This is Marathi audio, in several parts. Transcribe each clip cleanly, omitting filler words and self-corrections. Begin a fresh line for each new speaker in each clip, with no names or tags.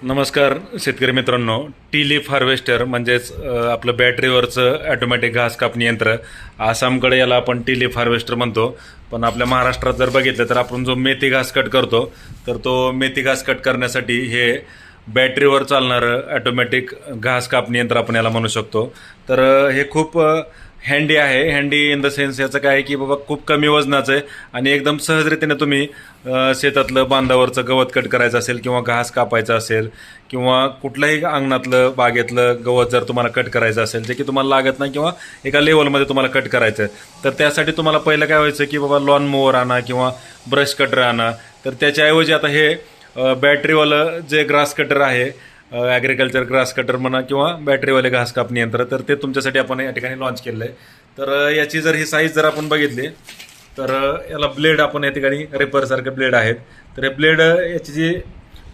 नमस्कार शेतकरी मित्रांनो. टी लीफ हार्वेस्टर म्हणजेच आपलं बॅटरीवरचं ॲटोमॅटिक घास कापणी यंत्र. आसामकडे याला आपण टी लीफ हार्वेस्टर म्हणतो, पण आपल्या महाराष्ट्रात जर बघितलं तर आपण जो मेथी घास कट करतो, तर तो मेथी घास कट करण्यासाठी हे बॅटरीवर चालणारं ॲटोमॅटिक घास कापणी यंत्र आपण याला म्हणू शकतो. तर हे खूप हँडी आहे. हँडी इन द सेन्स याचं काय आहे की बाबा खूप कमी वजनाचं आहे आणि एकदम सहजरितीने तुम्ही शेतातलं बांधावरचं गवत कट करायचं असेल किंवा घास कापायचा असेल किंवा कुठल्याही अंगणातलं बागेतलं गवत जर तुम्हाला कट करायचं असेल जे की तुम्हाला लागत नाही किंवा एका लेवलमध्ये तुम्हाला कट करायचं आहे, तर त्यासाठी तुम्हाला पहिलं काय व्हायचं की बाबा लॉन मोवर आणा किंवा ब्रश कटर आणा. तर त्याच्याऐवजी आता हे बॅटरीवालं जे ग्रास कटर आहे, ॲग्रिकल्चर ग्रास कटर म्हणा किंवा बॅटरीवाले घास कापणी यंत्र, तर ते तुमच्यासाठी आपण या ठिकाणी लॉन्च केलेलं आहे. तर याची जर ही साईज जर आपण बघितली तर याला ब्लेड आपण या ठिकाणी रेपरसारखे ब्लेड आहेत. तर हे ब्लेड याची जी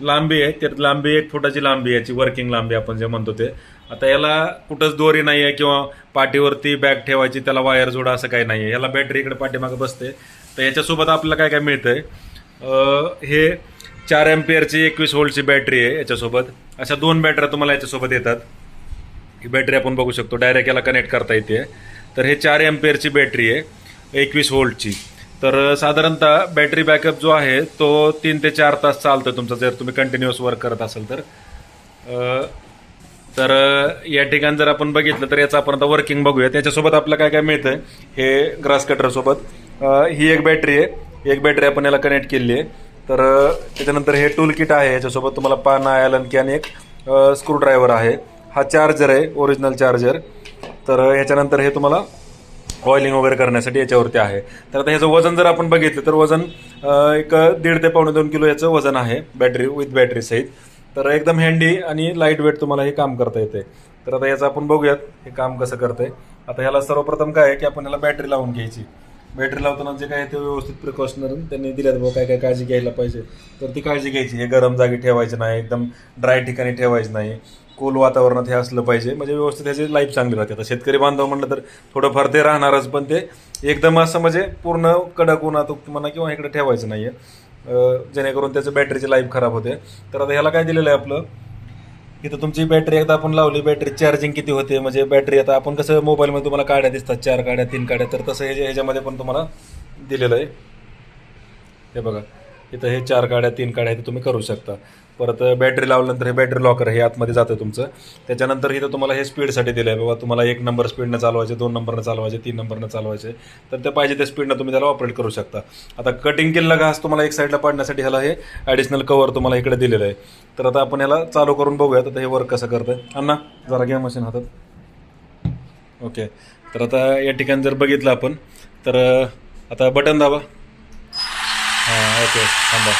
लांबी आहे तर लांबी 1 फुटाची लांबी आहे, याची वर्किंग लांबी आपण जे म्हणतो ते. आता याला कुठंच दोरी नाही आहे किंवा पाठीवरती बॅग ठेवायची त्याला वायर जोडा असं काही नाही आहे. याला बॅटरी इकडे पाठीमागं बसते. तर याच्यासोबत आपल्याला काय काय मिळतंय, हे 4 एम्पियरची 21 व्होल्टची बॅटरी आहे याच्यासोबत. अशा 2 बॅटऱ्या तुम्हाला याच्यासोबत येतात. ही बॅटरी आपण बघू शकतो, डायरेक्ट याला कनेक्ट करता येते. तर हे 4 एम्पियरची बॅटरी आहे 21 व्होल्टची. तर साधारणतः बॅटरी बॅकअप जो आहे तो 3 ते 4 तास चालतो तुमचा, जर तुम्ही कंटिन्युअस वर्क करत असाल तर. तर या ठिकाणी जर आपण बघितलं तर याचं आपण आता वर्किंग बघूया. त्याच्यासोबत आपल्याला काय काय मिळतंय, हे ग्रास कटरसोबत ही एक बॅटरी आहे. एक बॅटरी आपण याला कनेक्ट केलेली आहे. तर त्याच्यानंतर हे टूल किट आहे, याच्यासोबत तुम्हाला पाना, ॲलन की आणि एक स्क्रूड्रायव्हर आहे. हा चार्जर आहे, ओरिजिनल चार्जर. तर ह्याच्यानंतर हे तुम्हाला ऑइलिंग वगैरे करण्यासाठी याच्यावरती आहे. तर आता ह्याचं वजन जर आपण बघितलं तर वजन एक 1.5 ते 2.25 किलो याचं वजन आहे, बॅटरी विथ बॅटरी सहित. तर एकदम हँडी आणि लाईट वेट तुम्हाला हे काम करता येते. तर आता याचं आपण बघूयात हे काम कसं करतंय. आता ह्याला सर्वप्रथम काय आहे की आपण ह्याला बॅटरी लावून घ्यायची. बॅटरी लावताना जे काय ते व्यवस्थित प्रिकॉशनरी त्यांनी दिल्यात बाबा काय काय काळजी घ्यायला पाहिजे, तर ती काळजी घ्यायची. हे गरम जागी ठेवायचं नाही, एकदम ड्राय ठिकाणी ठेवायचं नाही, कूल वातावरणात हे असलं पाहिजे, म्हणजे व्यवस्थित त्याची लाईफ चांगली राहते. आता शेतकरी बांधव म्हटलं तर थोडंफार ते राहणारच, पण ते एकदम असं म्हणजे पूर्ण कडक उन्हात म्हणा किंवा इकडे ठेवायचं नाही आहे, जेणेकरून त्याचं बॅटरीची लाईफ खराब होते. तर आता ह्याला काय दिलेलं आहे आपलं, इथं तुमची बॅटरी एकदा आपण लावली, बॅटरी चार्जिंग किती होते, म्हणजे बॅटरी आता आपण कसं मोबाईलमध्ये तुम्हाला काड्या दिसतात 4 काड्या 3 काड्या, तर तसं ह्याच्यामध्ये पण तुम्हाला दिलेलं आहे. हे बघा इथं हे 4 काड्या 3 काड्या हे तुम्ही करू शकता. परत बॅटरी लावल्यानंतर हे बॅटरी लॉकर हे आतमध्ये जातं तुमचं. त्याच्यानंतर इथं तुम्हाला हे स्पीडसाठी दिलं आहे बाबा, तुम्हाला 1 नंबर स्पीडनं चालवायचे, 2 नंबरनं चालवायचे, 3 नंबरनं चालवायचे, तर ते पाहिजे त्या स्पीडनं तुम्ही त्याला ऑपरेट करू शकता. आता कटिंग केलेला घास तुम्हाला एक साईडला पाडण्यासाठी ह्याला हे ॲडिशनल कवर तुम्हाला इकडे दिलेलं आहे. तर आता आपण ह्याला चालू करून बघूयात आता हे वर्क कसं करतं आहे. अण्णा जरा घ्या मशीन हातात. ओके. तर आता या ठिकाणी जर बघितलं आपण तर आता बटन दाबा. हां ओके, थांबा.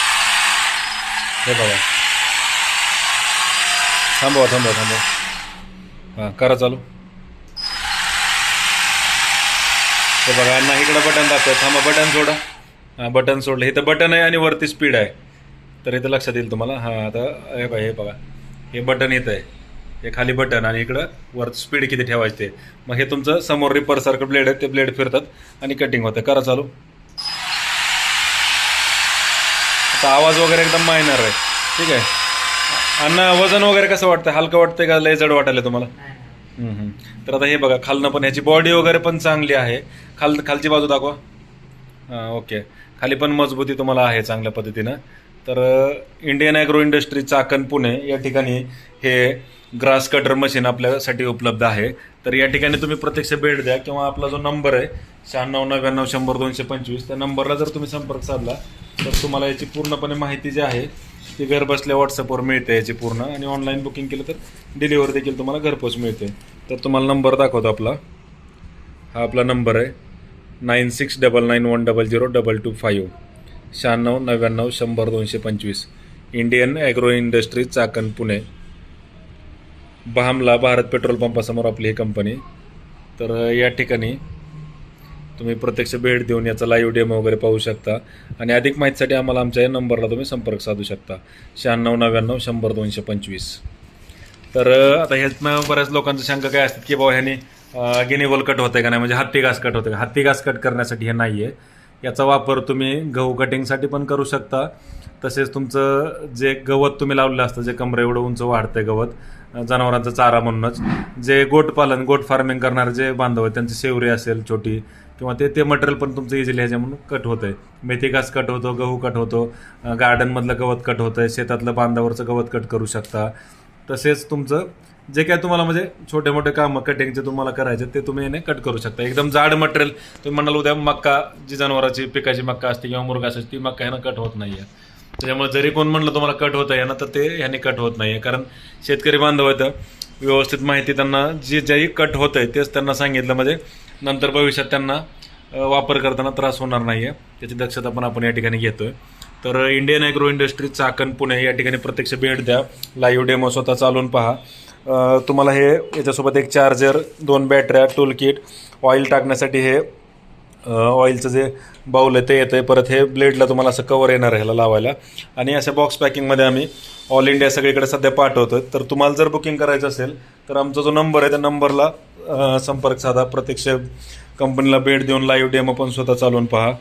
हे बघा, थांबवा. हां करा चालू. हे बघा अण्णा इकडं बटन दाबतोय, थांबा बटन सोडा. हां बटन सोडलं, इथं बटन आहे आणि वरती स्पीड आहे, तर इथं लक्षात येईल तुम्हाला. हां आता हे बघा हे बटन येतं आहे, हे खाली बटन आणि इकडं वर स्पीड किती ठेवायचं ते. मग हे तुमचं समोर रिपरसारखं ब्लेड आहे, ते ब्लेड फिरतात आणि कटिंग होतं. करा चालू. आता आवाज वगैरे एकदम मायनर आहे, ठीक आहे. अन्न वजन वगैरे कसं वाटतं, हलकं वाटतंय का लय जड वाटायला तुम्हाला? तर आता हे बघा खालनं पण ह्याची बॉडी वगैरे पण चांगली आहे. खालची बाजू दाखवा. हां ओके, खाली पण मजबूती तुम्हाला आहे चांगल्या पद्धतीनं. तर Indian agro industry Chakan Pune या ठिकाणी हे ग्रास कटर मशीन आपल्यासाठी उपलब्ध आहे. तर या ठिकाणी तुम्ही प्रत्यक्ष भेट द्या किंवा आपला जो नंबर आहे 9699 100 225, त्या नंबरला जर तुम्ही संपर्क साधला तर तुम्हाला याची पूर्णपणे माहिती जी आहे ती घर बसल्या व्हॉट्सअपवर मिळते याची पूर्ण, आणि ऑनलाईन बुकिंग केलं तर डिलिव्हरी देखील तुम्हाला घरपोच मिळते. तर तुम्हाला नंबर दाखवतो आपला. हा आपला नंबर आहे 9699100225, 9699 100 225, Indian agro industry Chakan Pune, बहामला भारत पेट्रोल पंपासमोर आपली ही कंपनी. तर या ठिकाणी तुम्ही प्रत्यक्ष भेट देऊन याचा लाईव्ह डेमो वगैरे पाहू शकता, आणि अधिक माहितीसाठी आम्हाला आमच्या या नंबरला तुम्ही संपर्क साधू शकता 9699 100 225. तर आता ह्यातनं बऱ्याच लोकांचं शंका काय असतात की बाबा ह्याने गिनीवल कट होते का नाही, म्हणजे हत्ती घास कट होते का. हत्ती घास कट करण्यासाठी हे नाही आहे. याचा वापर तुम्ही गहू कटिंगसाठी पण करू शकता. तसेच तुमचं जे गवत तुम्ही लावलेलं असतं, जे कमरे एवढं उंच वाढतंय गवत, जनावरांचा चारा म्हणूनच, जे गोट फार्मिंग करणारे जे बांधव आहेत त्यांची शेवरी असेल छोटी किंवा ते मटेरियल पण तुमचं इझिली ह्याच्यामधून कट होतंय. मेथी घास कट होतो, गहू कट होतो, गार्डनमधलं गवत कट होतंय, शेतातलं बांधावरचं गवत कट करू शकता. तसेच तुमचं जे काय तुम्हाला म्हणजे छोटे मोठे कामं कटिंगचे तुम्हाला करायचे ते तुम्ही याने कट करू शकता. एकदम जाड मटेरियल तुम्ही म्हणाल उद्या मक्का, जी जनावराची पिकाची मक्का असते किंवा मुर्गा असते ती मक्का ह्यानं कट होत नाहीये. त्याच्यामुळे जरी कोण म्हणलं तुम्हाला कट होत आहे ना, तर ते ह्याने कट होत नाहीये. कारण शेतकरी बांधव आहेत, व्यवस्थित माहिती त्यांना ज्याही कट होत आहे तेच त्यांना सांगितलं, म्हणजे नंतर भविष्यात त्यांना वापर करताना त्रास होणार नाहीये. त्याची दक्षता पण आपण या ठिकाणी घेतोय. तर Indian agro industry Chakan Pune या ठिकाणी प्रत्यक्ष भेट द्या, लाईव्ह डेमो स्वतः चालून पहा. तुम्हाला हे याच्यासोबत एक चार्जर, 2 बॅटऱ्या, टूल किट, ऑइल टाकण्यासाठी हे ऑइलचं जे बाऊल आहे ते येतं आहे. परत हे ब्लेडला तुम्हाला असं कवर येणार आहे ह्याला लावायला. आणि अशा बॉक्स पॅकिंगमध्ये आम्ही ऑल इंडिया सगळीकडे सध्या पाठवतो. तर तुम्हाला जर बुकिंग करायचं असेल तर आमचा जो नंबर आहे त्या नंबरला संपर्क साधा. प्रत्यक्ष कंपनीला भेट देऊन लाईव्ह डेमो पण स्वतः चालवून पहा.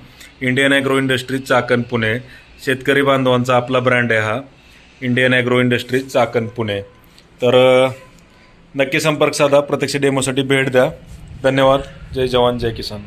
Indian agro industries Chakan Pune, शेतकरी बांधवांचा आपला ब्रँड आहे हा, Indian agro industries Chakan Pune. तर नक्की संपर्क साधा, प्रत्यक्ष डेमोसाठी भेट द्या. धन्यवाद. जय जवान, जय किसान.